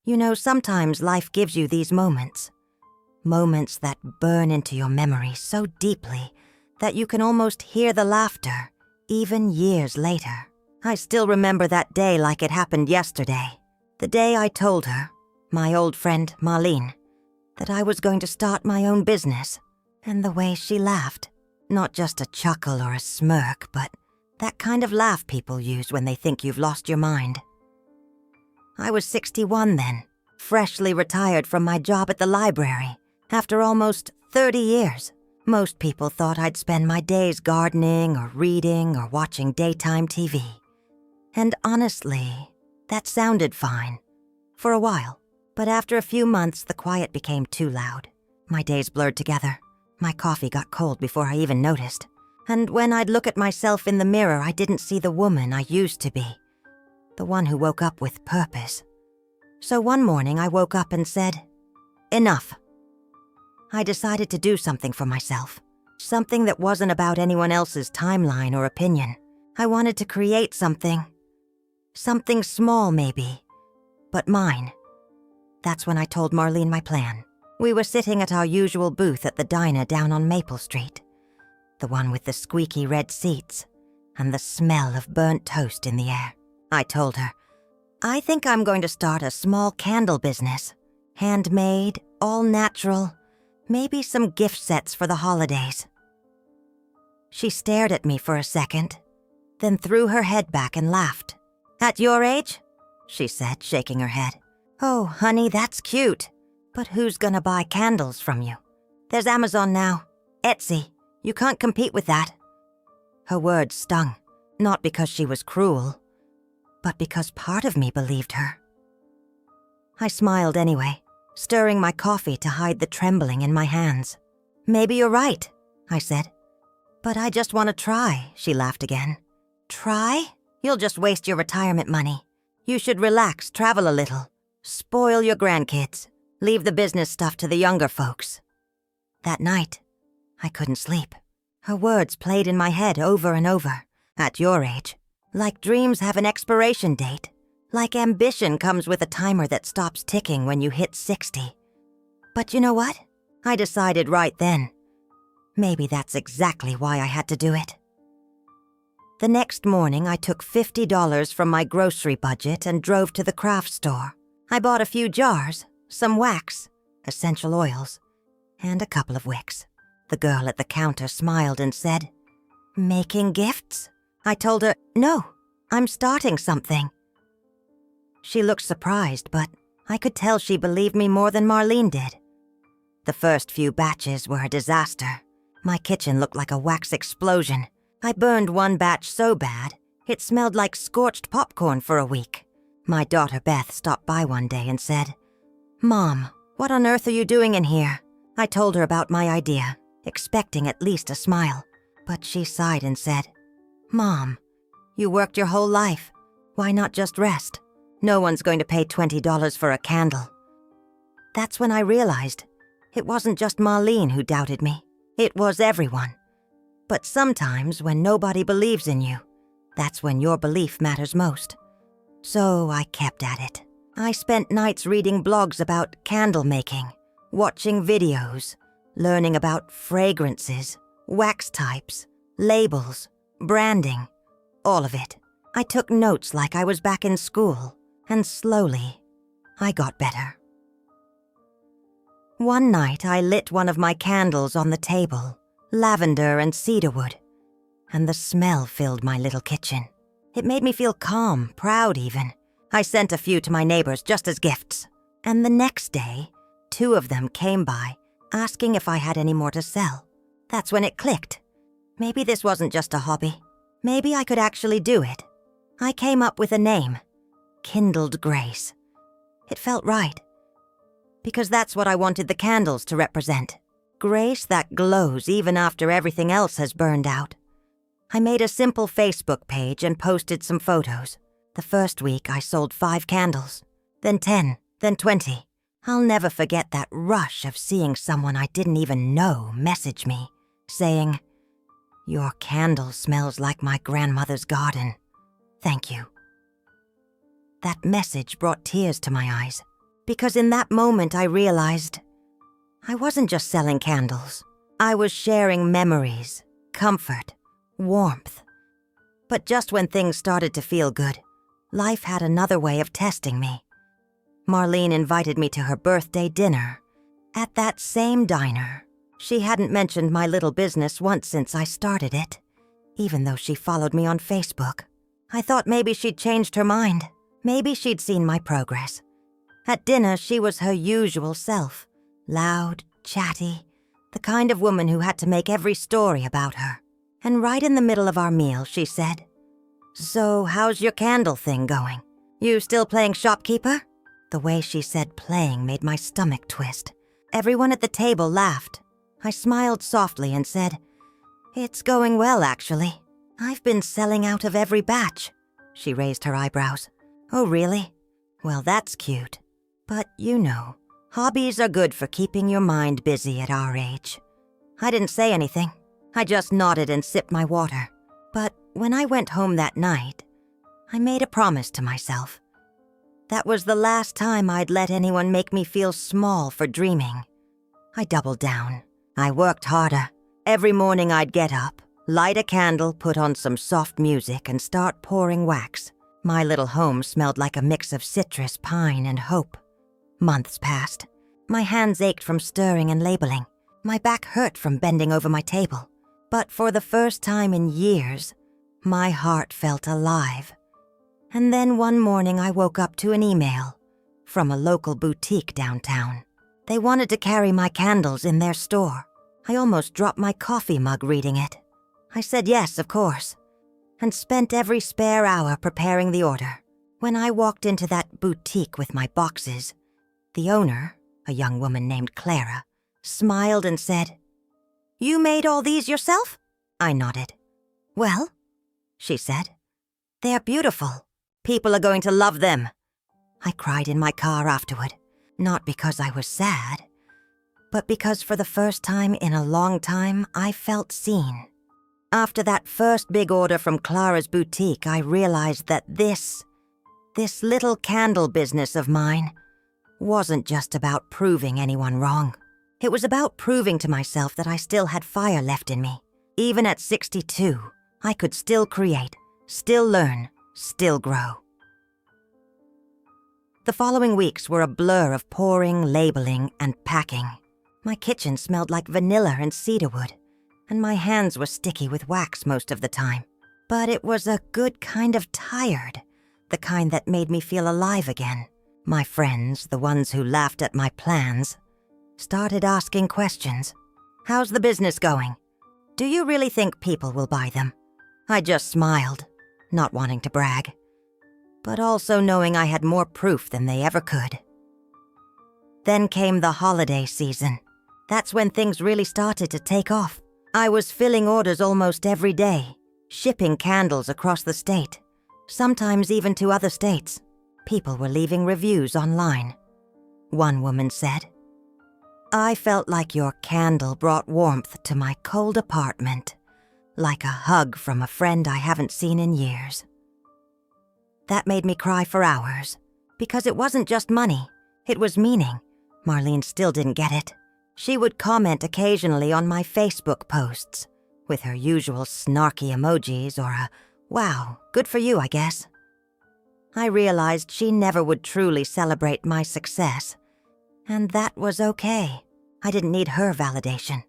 You know, sometimes life gives you these moments. Moments that burn into your memory so deeply that you can almost hear the laughter, even years later. I still remember that day like it happened yesterday. The day I told her, my old friend Marlene, that I was going to start my own business. And the way she laughed. Not just a chuckle or a smirk, but that kind of laugh people use when they think you've lost your mind. I was 61 then, freshly retired from my job at the library, after almost 30 years. Most people thought I'd spend my days gardening or reading or watching daytime TV. And honestly, that sounded fine. For a while. But after a few months, the quiet became too loud. My days blurred together. My coffee got cold before I even noticed. And when I'd look at myself in the mirror, I didn't see the woman I used to be. The one who woke up with purpose. So one morning I woke up and said, enough. I decided to do something for myself. Something that wasn't about anyone else's timeline or opinion. I wanted to create something. Something small maybe, but mine. That's when I told Marlene my plan. We were sitting at our usual booth at the diner down on Maple Street. The one with the squeaky red seats and the smell of burnt toast in the air. I told her, I think I'm going to start a small candle business. Handmade, all natural, maybe some gift sets for the holidays. She stared at me for a second, then threw her head back and laughed. At your age? She said, shaking her head. Oh, honey, that's cute. But who's gonna buy candles from you? There's Amazon now. Etsy. You can't compete with that. Her words stung, not because she was cruel, but because part of me believed her. I smiled anyway, stirring my coffee to hide the trembling in my hands. Maybe you're right, I said. But I just want to try, she laughed again. Try? You'll just waste your retirement money. You should relax, travel a little, spoil your grandkids. Leave the business stuff to the younger folks. That night, I couldn't sleep. Her words played in my head over and over. At your age, like dreams have an expiration date. Like ambition comes with a timer that stops ticking when you hit 60. But you know what? I decided right then. Maybe that's exactly why I had to do it. The next morning, I took $50 from my grocery budget and drove to the craft store. I bought a few jars, some wax, essential oils, and a couple of wicks. The girl at the counter smiled and said, Making gifts? I told her, no, I'm starting something. She looked surprised, but I could tell she believed me more than Marlene did. The first few batches were a disaster. My kitchen looked like a wax explosion. I burned one batch so bad, it smelled like scorched popcorn for a week. My daughter Beth stopped by one day and said, Mom, what on earth are you doing in here? I told her about my idea, expecting at least a smile. But she sighed and said, Mom, you worked your whole life. Why not just rest? No one's going to pay $20 for a candle. That's when I realized it wasn't just Marlene who doubted me. It was everyone. But sometimes when nobody believes in you, that's when your belief matters most. So I kept at it. I spent nights reading blogs about candle making, watching videos, learning about fragrances, wax types, labels, branding, all of it. I took notes like I was back in school, and slowly, I got better. One night, I lit one of my candles on the table, lavender and cedarwood, and the smell filled my little kitchen. It made me feel calm, proud even. I sent a few to my neighbors just as gifts. And the next day, 2 of them came by, asking if I had any more to sell. That's when it clicked. Maybe this wasn't just a hobby. Maybe I could actually do it. I came up with a name, Kindled Grace. It felt right. Because that's what I wanted the candles to represent. Grace that glows even after everything else has burned out. I made a simple Facebook page and posted some photos. The first week I sold 5 candles, then 10, then 20. I'll never forget that rush of seeing someone I didn't even know message me, saying, Your candle smells like my grandmother's garden. Thank you. That message brought tears to my eyes. because in that moment I realized I wasn't just selling candles. I was sharing memories, comfort, warmth. But just when things started to feel good, life had another way of testing me. Marlene invited me to her birthday dinner. At that same diner, she hadn't mentioned my little business once since I started it, even though she followed me on Facebook. I thought maybe she'd changed her mind. Maybe she'd seen my progress. At dinner, she was her usual self, loud, chatty, the kind of woman who had to make every story about her. And right in the middle of our meal, she said, "So, how's your candle thing going? You still playing shopkeeper?" The way she said playing made my stomach twist. Everyone at the table laughed. I smiled softly and said, "It's going well, actually. I've been selling out of every batch." She raised her eyebrows. "Oh, really? Well, that's cute. But you know, hobbies are good for keeping your mind busy at our age." I didn't say anything. I just nodded and sipped my water. But when I went home that night, I made a promise to myself. That was the last time I'd let anyone make me feel small for dreaming. I doubled down. I worked harder. Every morning I'd get up, light a candle, put on some soft music, and start pouring wax. My little home smelled like a mix of citrus, pine, and hope. Months passed. My hands ached from stirring and labeling. My back hurt from bending over my table. But for the first time in years, my heart felt alive. And then one morning I woke up to an email from a local boutique downtown. They wanted to carry my candles in their store. I almost dropped my coffee mug reading it. I said yes, of course, and spent every spare hour preparing the order. When I walked into that boutique with my boxes, the owner, a young woman named Clara, smiled and said, "You made all these yourself?" I nodded. "Well," she said, "they're beautiful. People are going to love them." I cried in my car afterward, not because I was sad, but because for the first time in a long time, I felt seen. After that first big order from Clara's boutique, I realized that this little candle business of mine wasn't just about proving anyone wrong. It was about proving to myself that I still had fire left in me. Even at 62, I could still create, still learn, still grow. The following weeks were a blur of pouring, labeling, and packing. My kitchen smelled like vanilla and cedarwood, and my hands were sticky with wax most of the time. But it was a good kind of tired, the kind that made me feel alive again. My friends, the ones who laughed at my plans, started asking questions. "How's the business going? Do you really think people will buy them?" I just smiled, not wanting to brag, but also knowing I had more proof than they ever could. Then came the holiday season. That's when things really started to take off. I was filling orders almost every day, shipping candles across the state, sometimes even to other states. People were leaving reviews online. One woman said, "I felt like your candle brought warmth to my cold apartment, like a hug from a friend I haven't seen in years." That made me cry for hours, because it wasn't just money, it was meaning. Marlene still didn't get it. She would comment occasionally on my Facebook posts, with her usual snarky emojis or a, "Wow, good for you, I guess." I realized she never would truly celebrate my success, and that was okay. I didn't need her validation.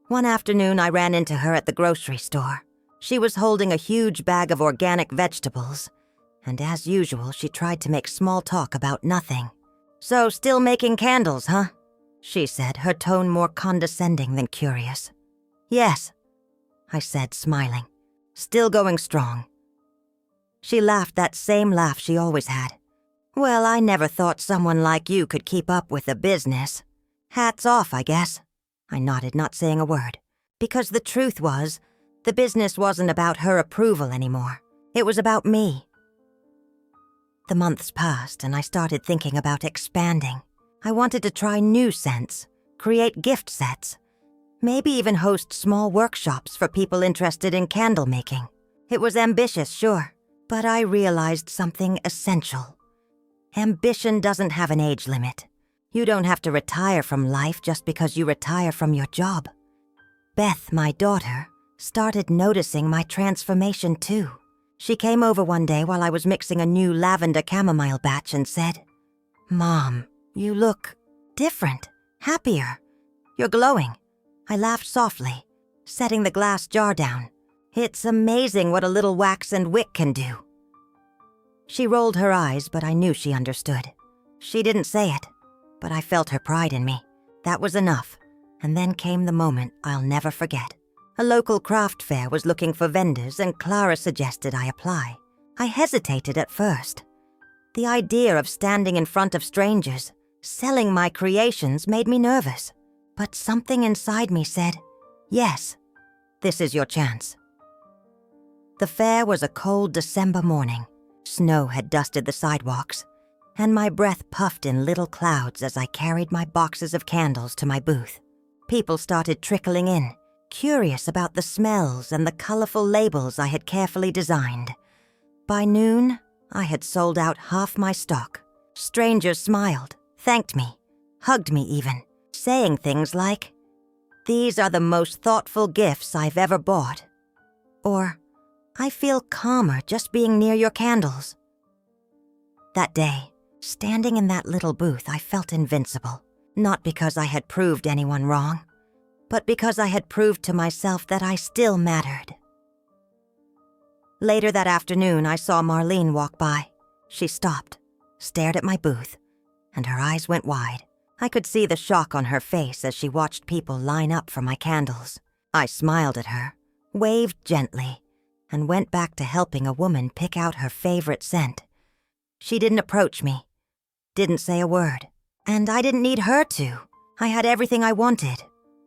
One afternoon, I ran into her at the grocery store. She was holding a huge bag of organic vegetables, and as usual, she tried to make small talk about nothing. "So, still making candles, huh?" she said, her tone more condescending than curious. "Yes," I said, smiling. "Still going strong." She laughed that same laugh she always had. "Well, I never thought someone like you could keep up with the business. Hats off, I guess." I nodded, not saying a word, because the truth was, the business wasn't about her approval anymore. It was about me. The months passed, and I started thinking about expanding. I wanted to try new scents, create gift sets, maybe even host small workshops for people interested in candle making. It was ambitious, sure, but I realized something essential. Ambition doesn't have an age limit. You don't have to retire from life just because you retire from your job. Beth, my daughter, started noticing my transformation too. She came over one day while I was mixing a new lavender chamomile batch and said, "Mom, you look different, happier. You're glowing." I laughed softly, setting the glass jar down. It's amazing what a little wax and wick can do. She rolled her eyes, but I knew she understood. She didn't say it, but I felt her pride in me. That was enough. And then came the moment I'll never forget. A local craft fair was looking for vendors, and Clara suggested I apply. I hesitated at first. The idea of standing in front of strangers, selling my creations, made me nervous. But something inside me said, "Yes, this is your chance." The fair was a cold December morning. Snow had dusted the sidewalks, and my breath puffed in little clouds as I carried my boxes of candles to my booth. People started trickling in, curious about the smells and the colorful labels I had carefully designed. By noon, I had sold out half my stock. Strangers smiled, thanked me, hugged me even, saying things like, "These are the most thoughtful gifts I've ever bought." Or, "I feel calmer just being near your candles." That day, standing in that little booth, I felt invincible. Not because I had proved anyone wrong, but because I had proved to myself that I still mattered. Later that afternoon, I saw Marlene walk by. She stopped, stared at my booth, and her eyes went wide. I could see the shock on her face as she watched people line up for my candles. I smiled at her, waved gently, and went back to helping a woman pick out her favorite scent. She didn't approach me, didn't say a word, and I didn't need her to. I had everything I wanted: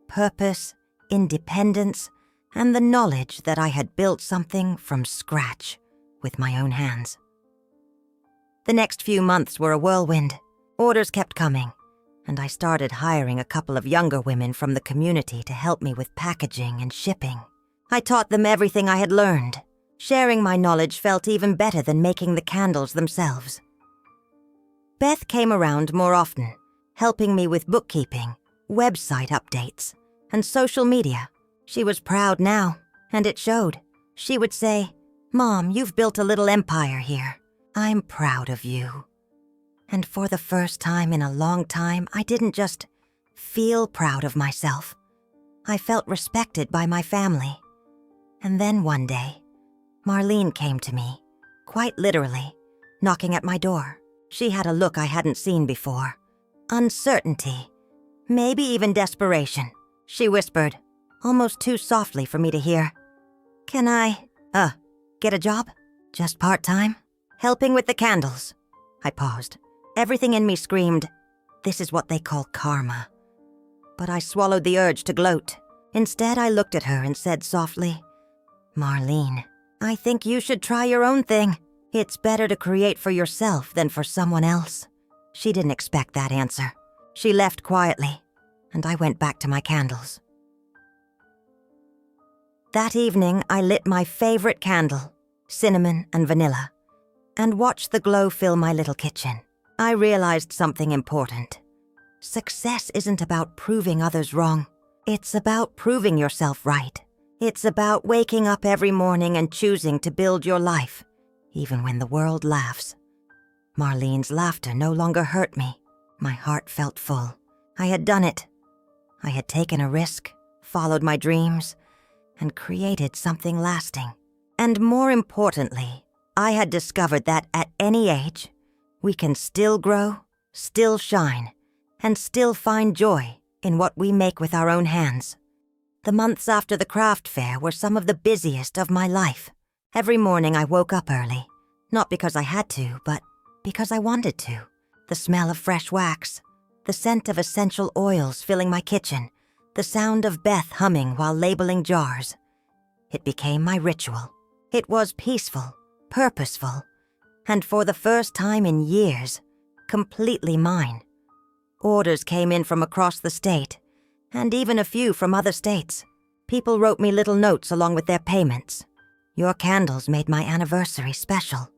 purpose, independence, and the knowledge that I had built something from scratch with my own hands. The next few months were a whirlwind. Orders kept coming, and I started hiring a couple of younger women from the community to help me with packaging and shipping. I taught them everything I had learned. Sharing my knowledge felt even better than making the candles themselves. Beth came around more often, helping me with bookkeeping, website updates, and social media. She was proud now, and it showed. She would say, "Mom, you've built a little empire here. I'm proud of you." And for the first time in a long time, I didn't just feel proud of myself. I felt respected by my family. And then one day, Marlene came to me, quite literally, knocking at my door. She had a look I hadn't seen before. Uncertainty, maybe even desperation. She whispered, almost too softly for me to hear, "Can I, get a job? Just part-time? Helping with the candles?" I paused. Everything in me screamed, "This is what they call karma." But I swallowed the urge to gloat. Instead, I looked at her and said softly, "Marlene, I think you should try your own thing. It's better to create for yourself than for someone else." She didn't expect that answer. She left quietly, and I went back to my candles. That evening, I lit my favorite candle, cinnamon and vanilla, and watched the glow fill my little kitchen. I realized something important. Success isn't about proving others wrong. It's about proving yourself right. It's about waking up every morning and choosing to build your life, even when the world laughs. Marlene's laughter no longer hurt me. My heart felt full. I had done it. I had taken a risk, followed my dreams, and created something lasting. And more importantly, I had discovered that at any age, we can still grow, still shine, and still find joy in what we make with our own hands. The months after the craft fair were some of the busiest of my life. Every morning I woke up early, not because I had to, but because I wanted to. The smell of fresh wax, the scent of essential oils filling my kitchen, the sound of Beth humming while labeling jars. It became my ritual. It was peaceful, purposeful, and for the first time in years, completely mine. Orders came in from across the state, and even a few from other states. People wrote me little notes along with their payments. "Your candles made my anniversary special."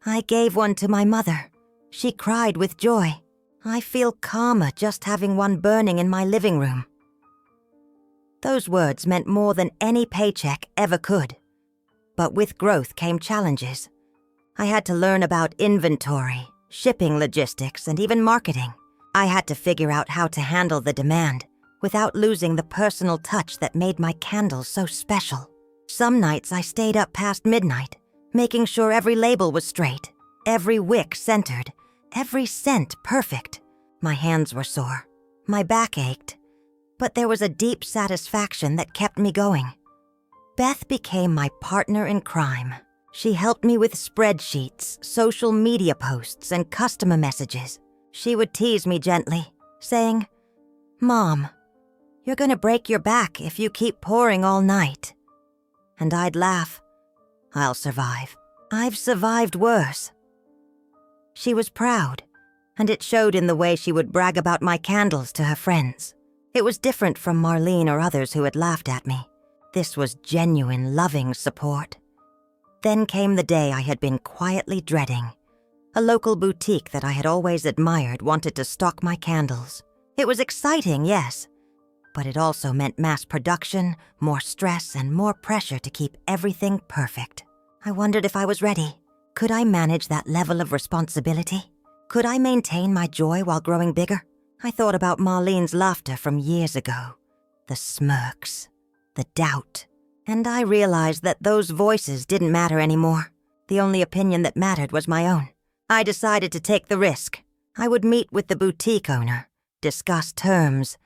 I gave one to my mother, She cried with joy. I feel calmer just having one burning in my living room. Those words meant more than any paycheck ever could. But with growth came challenges. I had to learn about inventory, shipping logistics, and even marketing. I had to figure out how to handle the demand without losing the personal touch that made my candles so special. Some nights I stayed up past midnight, making sure every label was straight, every wick centered, every scent perfect. My hands were sore, my back ached, but there was a deep satisfaction that kept me going. Beth became my partner in crime. She helped me with spreadsheets, social media posts, and customer messages. She would tease me gently, saying, "Mom, you're gonna break your back if you keep pouring all night." And I'd laugh, "I'll survive. I've survived worse." She was proud, and it showed in the way she would brag about my candles to her friends. It was different from Marlene or others who had laughed at me. This was genuine, loving support. Then came the day I had been quietly dreading. A local boutique that I had always admired wanted to stock my candles. It was exciting, yes, but it also meant mass production, more stress, and more pressure to keep everything perfect. I wondered if I was ready. Could I manage that level of responsibility? Could I maintain my joy while growing bigger? I thought about Marlene's laughter from years ago, the smirks, the doubt, and I realized that those voices didn't matter anymore. The only opinion that mattered was my own. I decided to take the risk. I would meet with the boutique owner, discuss terms,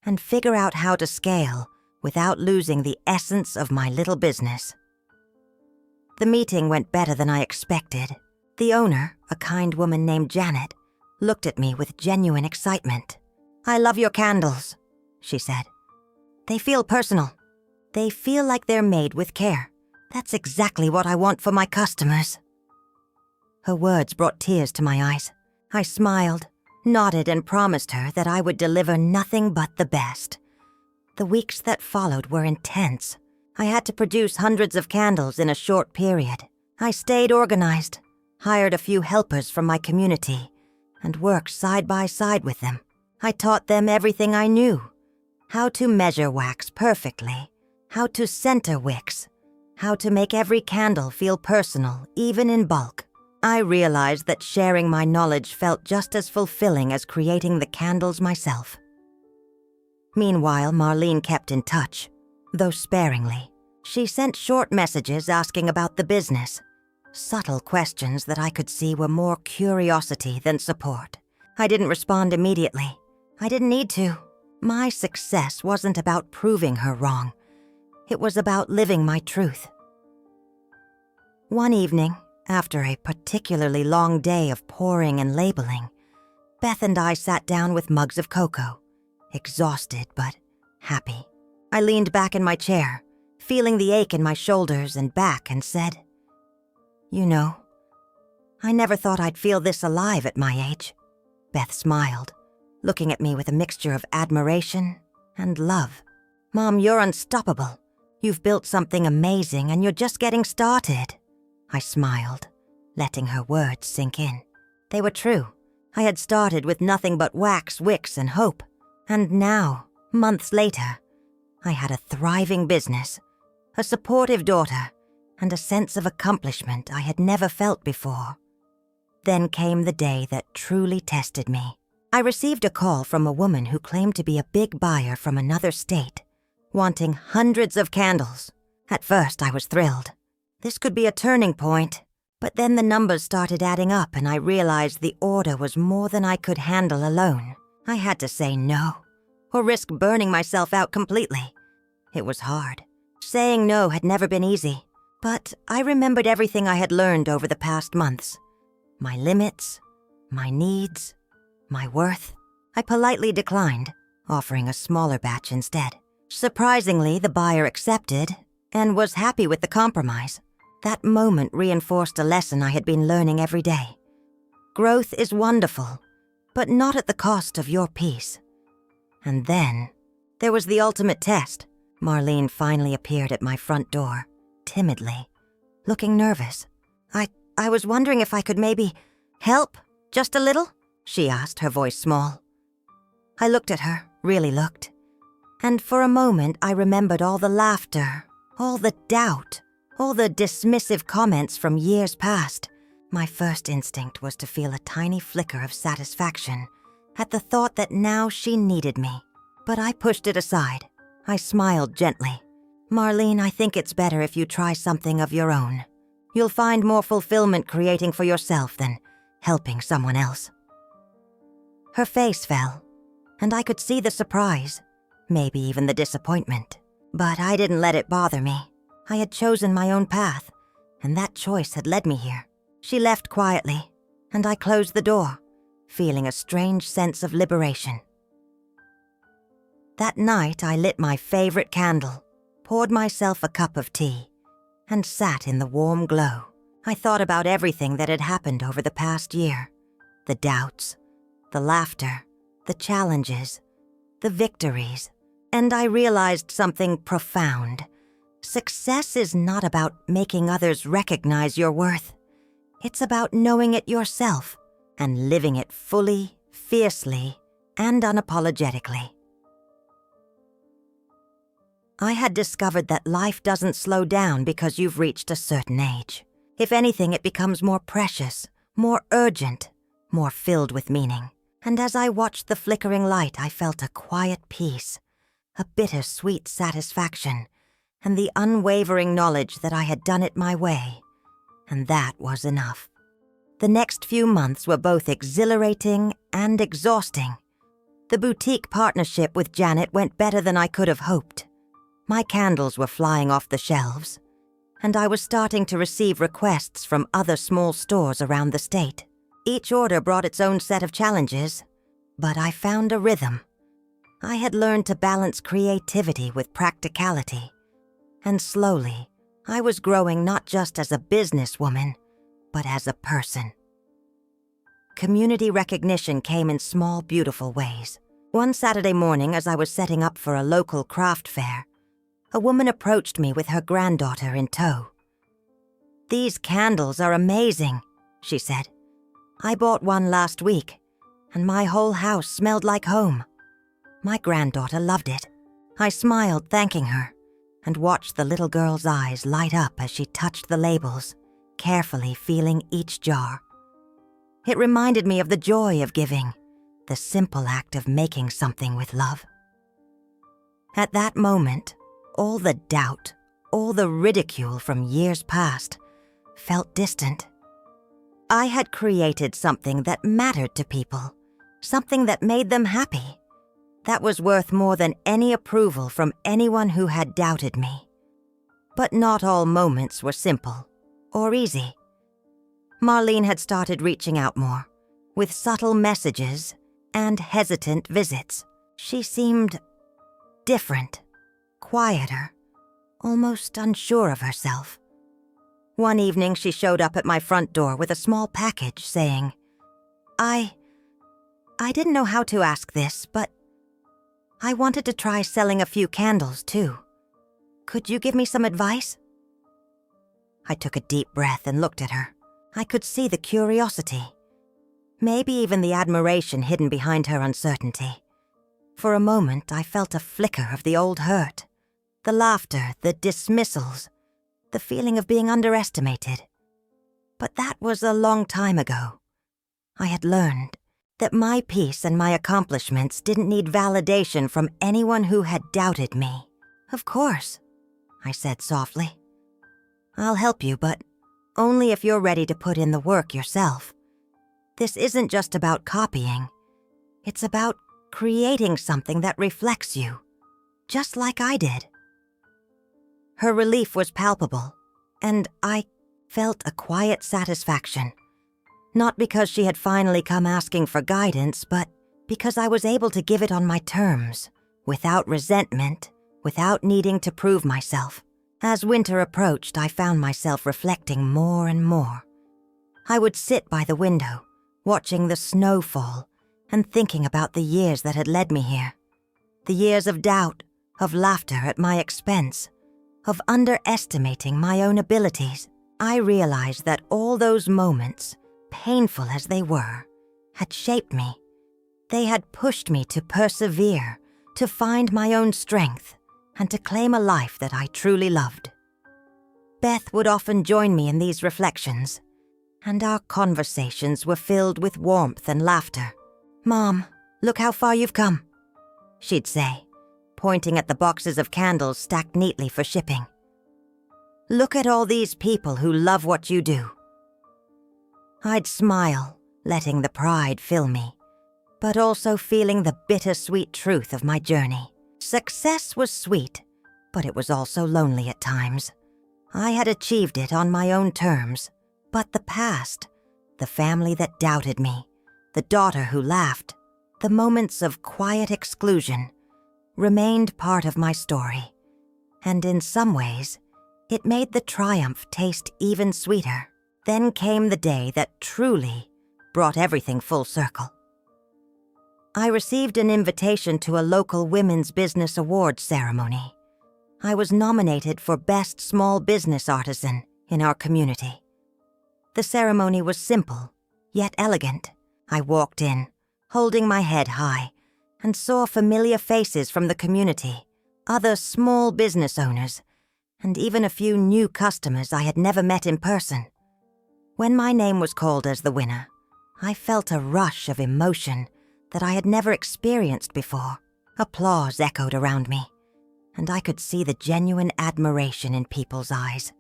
and figure out how to scale without losing the essence of my little business. The meeting went better than I expected. The owner, a kind woman named Janet, looked at me with genuine excitement. "I love your candles," she said. "They feel personal. They feel like they're made with care. That's exactly what I want for my customers." Her words brought tears to my eyes. I smiled, nodded, and promised her that I would deliver nothing but the best. The weeks that followed were intense. I had to produce hundreds of candles in a short period. I stayed organized, hired a few helpers from my community, and worked side by side with them. I taught them everything I knew: how to measure wax perfectly, how to center wicks, how to make every candle feel personal, even in bulk. I realized that sharing my knowledge felt just as fulfilling as creating the candles myself. Meanwhile, Marlene kept in touch, though sparingly. She sent short messages asking about the business, subtle questions that I could see were more curiosity than support. I didn't respond immediately. I didn't need to. My success wasn't about proving her wrong. It was about living my truth. One evening, after a particularly long day of pouring and labeling, Beth and I sat down with mugs of cocoa, exhausted but happy. I leaned back in my chair, feeling the ache in my shoulders and back, and said, "You know, I never thought I'd feel this alive at my age." Beth smiled, looking at me with a mixture of admiration and love. "Mom, you're unstoppable. You've built something amazing and you're just getting started." I smiled, letting her words sink in. They were true. I had started with nothing but wax, wicks, and hope. And now, months later, I had a thriving business, a supportive daughter, and a sense of accomplishment I had never felt before. Then came the day that truly tested me. I received a call from a woman who claimed to be a big buyer from another state, wanting hundreds of candles. At first, I was thrilled. This could be a turning point. But then the numbers started adding up and I realized the order was more than I could handle alone. I had to say no, or risk burning myself out completely. It was hard. Saying no had never been easy, but I remembered everything I had learned over the past months. My limits, my needs, my worth. I politely declined, offering a smaller batch instead. Surprisingly, the buyer accepted and was happy with the compromise. That moment reinforced a lesson I had been learning every day. Growth is wonderful, but not at the cost of your peace. And then, there was the ultimate test. Marlene finally appeared at my front door, timidly, looking nervous. I was wondering if I could maybe help, Just a little?" she asked, her voice small. I looked at her, really looked. And for a moment I remembered all the laughter, all the doubt, all the dismissive comments from years past. My first instinct was to feel a tiny flicker of satisfaction at the thought that now she needed me. But I pushed it aside. I smiled gently. "Marlene, I think it's better if you try something of your own. You'll find more fulfillment creating for yourself than helping someone else." Her face fell, and I could see the surprise, maybe even the disappointment. But I didn't let it bother me. I had chosen my own path, and that choice had led me here. She left quietly, and I closed the door, feeling a strange sense of liberation. That night, I lit my favorite candle, poured myself a cup of tea, and sat in the warm glow. I thought about everything that had happened over the past year. The doubts, the laughter, the challenges, the victories. And I realized something profound. Success is not about making others recognize your worth. It's about knowing it yourself and living it fully, fiercely, and unapologetically. I had discovered that life doesn't slow down because you've reached a certain age. If anything, it becomes more precious, more urgent, more filled with meaning. And as I watched the flickering light, I felt a quiet peace, a bittersweet satisfaction, and the unwavering knowledge that I had done it my way. And that was enough. The next few months were both exhilarating and exhausting. The boutique partnership with Janet went better than I could have hoped. My candles were flying off the shelves, and I was starting to receive requests from other small stores around the state. Each order brought its own set of challenges, but I found a rhythm. I had learned to balance creativity with practicality, and slowly, I was growing not just as a businesswoman, but as a person. Community recognition came in small, beautiful ways. One Saturday morning, as I was setting up for a local craft fair, a woman approached me with her granddaughter in tow. "These candles are amazing," she said. "I bought one last week, and my whole house smelled like home." My granddaughter loved it. I smiled, thanking her, and watched the little girl's eyes light up as she touched the labels, carefully feeling each jar. It reminded me of the joy of giving, the simple act of making something with love. At that moment, all the doubt, all the ridicule from years past, felt distant. I had created something that mattered to people, something that made them happy, that was worth more than any approval from anyone who had doubted me. But not all moments were simple or easy. Marlene had started reaching out more, with subtle messages and hesitant visits. She seemed different, quieter, almost unsure of herself. One evening, she showed up at my front door with a small package saying, I didn't know how to ask this, but I wanted to try selling a few candles, too. Could you give me some advice?" I took a deep breath and looked at her. I could see the curiosity, maybe even the admiration hidden behind her uncertainty. For a moment, I felt a flicker of the old hurt, the laughter, the dismissals, the feeling of being underestimated. But that was a long time ago. I had learned that my peace and my accomplishments didn't need validation from anyone who had doubted me. "Of course," I said softly. "I'll help you, but only if you're ready to put in the work yourself. This isn't just about copying. It's about creating something that reflects you, just like I did." Her relief was palpable, and I felt a quiet satisfaction. Not because she had finally come asking for guidance, but because I was able to give it on my terms, without resentment, without needing to prove myself. As winter approached, I found myself reflecting more and more. I would sit by the window, watching the snow fall, and thinking about the years that had led me here. The years of doubt, of laughter at my expense, of underestimating my own abilities. I realized that all those moments, painful as they were, had shaped me. They had pushed me to persevere, to find my own strength, and to claim a life that I truly loved. Beth would often join me in these reflections, and our conversations were filled with warmth and laughter. "Mom, look how far you've come," she'd say, pointing at the boxes of candles stacked neatly for shipping. "Look at all these people who love what you do." I'd smile, letting the pride fill me, but also feeling the bittersweet truth of my journey. Success was sweet, but it was also lonely at times. I had achieved it on my own terms, but the past, the family that doubted me, the daughter who laughed, the moments of quiet exclusion, remained part of my story. And in some ways, it made the triumph taste even sweeter. Then came the day that truly brought everything full circle. I received an invitation to a local Women's Business Awards ceremony. I was nominated for Best Small Business Artisan in our community. The ceremony was simple, yet elegant. I walked in, holding my head high, and saw familiar faces from the community, other small business owners, and even a few new customers I had never met in person. When my name was called as the winner, I felt a rush of emotion that I had never experienced before. Applause echoed around me, and I could see the genuine admiration in people's eyes.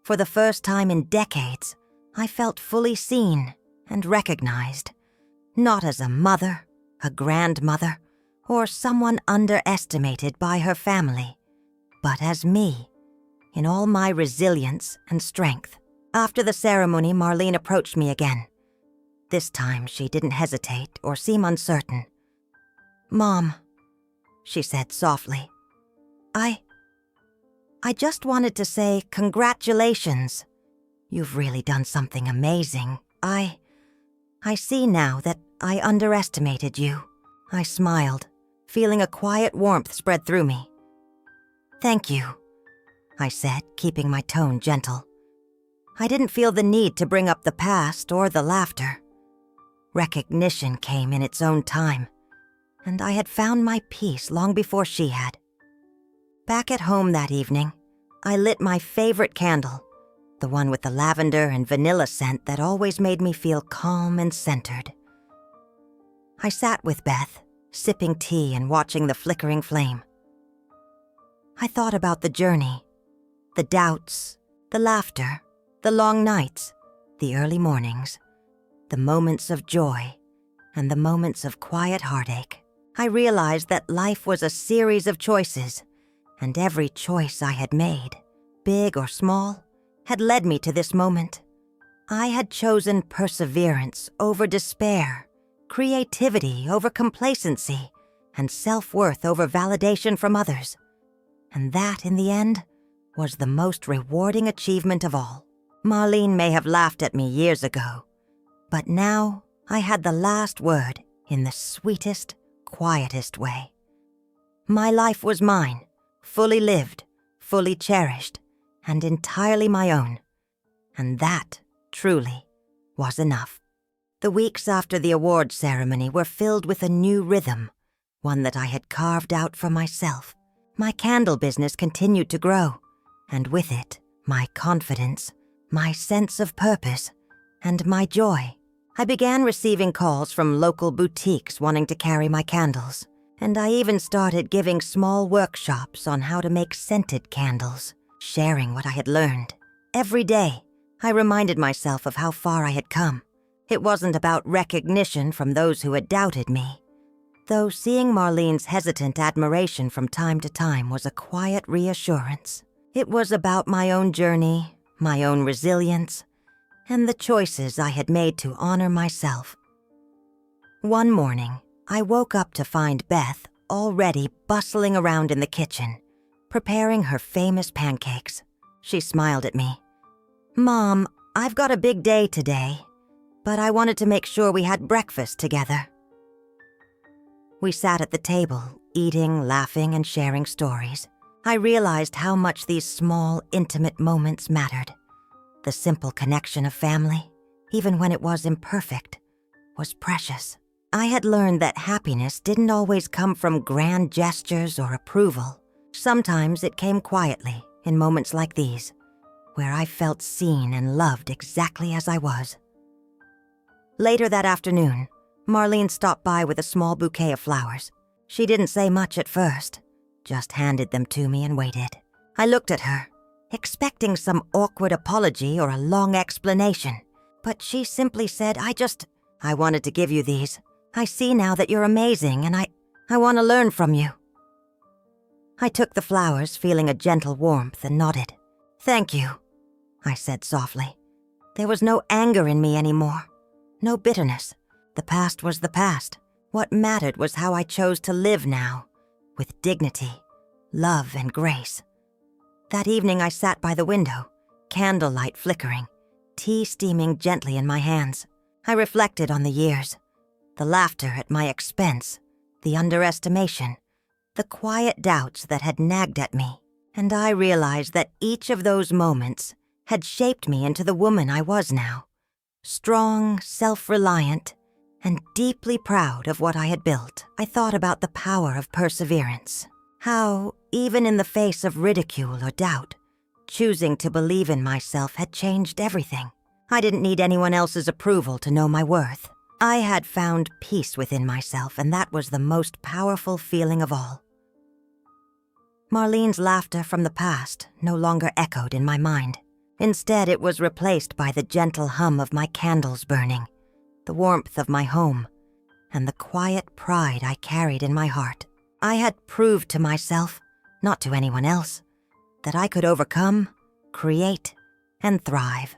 For the first time in decades, I felt fully seen and recognized, not as a mother, a grandmother, or someone underestimated by her family, but as me, in all my resilience and strength. After the ceremony, Marlene approached me again. This time, she didn't hesitate or seem uncertain. "Mom," she said softly, I just wanted to say congratulations. You've really done something amazing. I see now that I underestimated you." I smiled, feeling a quiet warmth spread through me. "Thank you," I said, keeping my tone gentle. I didn't feel the need to bring up the past or the laughter. Recognition came in its own time, and I had found my peace long before she had. Back at home that evening, I lit my favorite candle, the one with the lavender and vanilla scent that always made me feel calm and centered. I sat with Beth, sipping tea and watching the flickering flame. I thought about the journey, the doubts, the laughter, the long nights, the early mornings, the moments of joy, and the moments of quiet heartache. I realized that life was a series of choices, and every choice I had made, big or small, had led me to this moment. I had chosen perseverance over despair, creativity over complacency, and self-worth over validation from others. And that, in the end, was the most rewarding achievement of all. Marlene may have laughed at me years ago, but now I had the last word in the sweetest, quietest way. My life was mine, fully lived, fully cherished, and entirely my own. And that, truly, was enough. The weeks after the awards ceremony were filled with a new rhythm, one that I had carved out for myself. My candle business continued to grow, and with it, my confidence, my sense of purpose, and my joy. I began receiving calls from local boutiques wanting to carry my candles, and I even started giving small workshops on how to make scented candles, sharing what I had learned. Every day, I reminded myself of how far I had come. It wasn't about recognition from those who had doubted me, though seeing Marlene's hesitant admiration from time to time was a quiet reassurance. It was about my own journey, my own resilience, and the choices I had made to honor myself. One morning, I woke up to find Beth already bustling around in the kitchen, preparing her famous pancakes. She smiled at me. "Mom, I've got a big day today, but I wanted to make sure we had breakfast together." We sat at the table, eating, laughing, and sharing stories. I realized how much these small, intimate moments mattered. The simple connection of family, even when it was imperfect, was precious. I had learned that happiness didn't always come from grand gestures or approval. Sometimes it came quietly, in moments like these, where I felt seen and loved exactly as I was. Later that afternoon, Marlene stopped by with a small bouquet of flowers. She didn't say much at first, just handed them to me and waited. I looked at her, expecting some awkward apology or a long explanation, but she simply said, I wanted to give you these. I see now that you're amazing, and I want to learn from you. I took the flowers, feeling a gentle warmth, and nodded. Thank you, I said softly. There was no anger in me anymore, no bitterness. The past was the past. What mattered was how I chose to live now, with dignity, love, and grace. That evening I sat by the window, candlelight flickering, tea steaming gently in my hands. I reflected on the years, the laughter at my expense, the underestimation, the quiet doubts that had nagged at me, and I realized that each of those moments had shaped me into the woman I was now, strong, self-reliant, and deeply proud of what I had built. I thought about the power of perseverance, how, even in the face of ridicule or doubt, choosing to believe in myself had changed everything. I didn't need anyone else's approval to know my worth. I had found peace within myself, and that was the most powerful feeling of all. Marlene's laughter from the past no longer echoed in my mind. Instead, it was replaced by the gentle hum of my candles burning, the warmth of my home, and the quiet pride I carried in my heart. I had proved to myself, not to anyone else, that I could overcome, create, and thrive.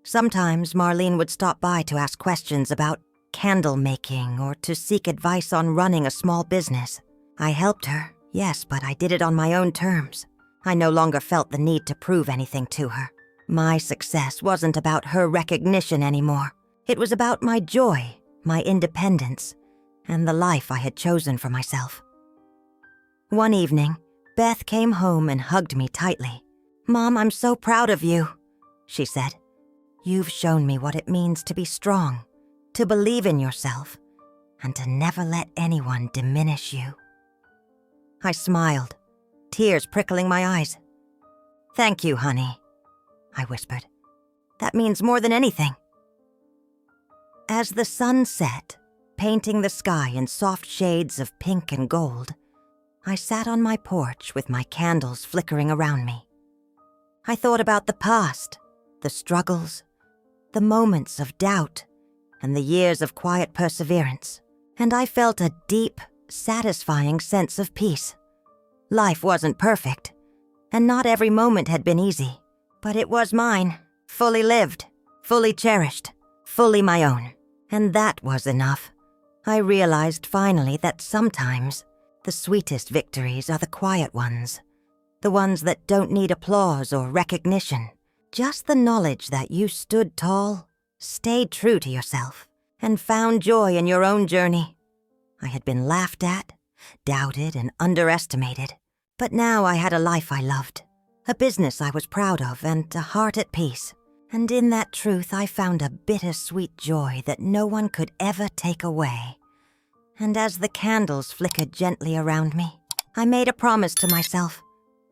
Sometimes Marlene would stop by to ask questions about candle making or to seek advice on running a small business. I helped her, yes, but I did it on my own terms. I no longer felt the need to prove anything to her. My success wasn't about her recognition anymore. It was about my joy, my independence, and the life I had chosen for myself. One evening, Beth came home and hugged me tightly. "Mom, I'm so proud of you," she said. "You've shown me what it means to be strong, to believe in yourself, and to never let anyone diminish you." I smiled, tears prickling my eyes. "Thank you, honey," I whispered. "That means more than anything." As the sun set, painting the sky in soft shades of pink and gold, I sat on my porch with my candles flickering around me. I thought about the past, the struggles, the moments of doubt, and the years of quiet perseverance, and I felt a deep, satisfying sense of peace. Life wasn't perfect, and not every moment had been easy, but it was mine, fully lived, fully cherished, fully my own. And that was enough. I realized finally that sometimes the sweetest victories are the quiet ones, the ones that don't need applause or recognition, just the knowledge that you stood tall, stayed true to yourself, and found joy in your own journey. I had been laughed at, doubted, and underestimated, but now I had a life I loved, a business I was proud of, and a heart at peace. And in that truth, I found a bittersweet joy that no one could ever take away. And as the candles flickered gently around me, I made a promise to myself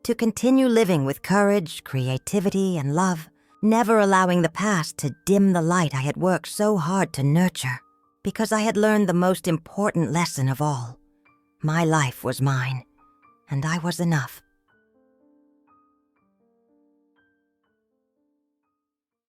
to continue living with courage, creativity, and love, never allowing the past to dim the light I had worked so hard to nurture, because I had learned the most important lesson of all. My life was mine, and I was enough.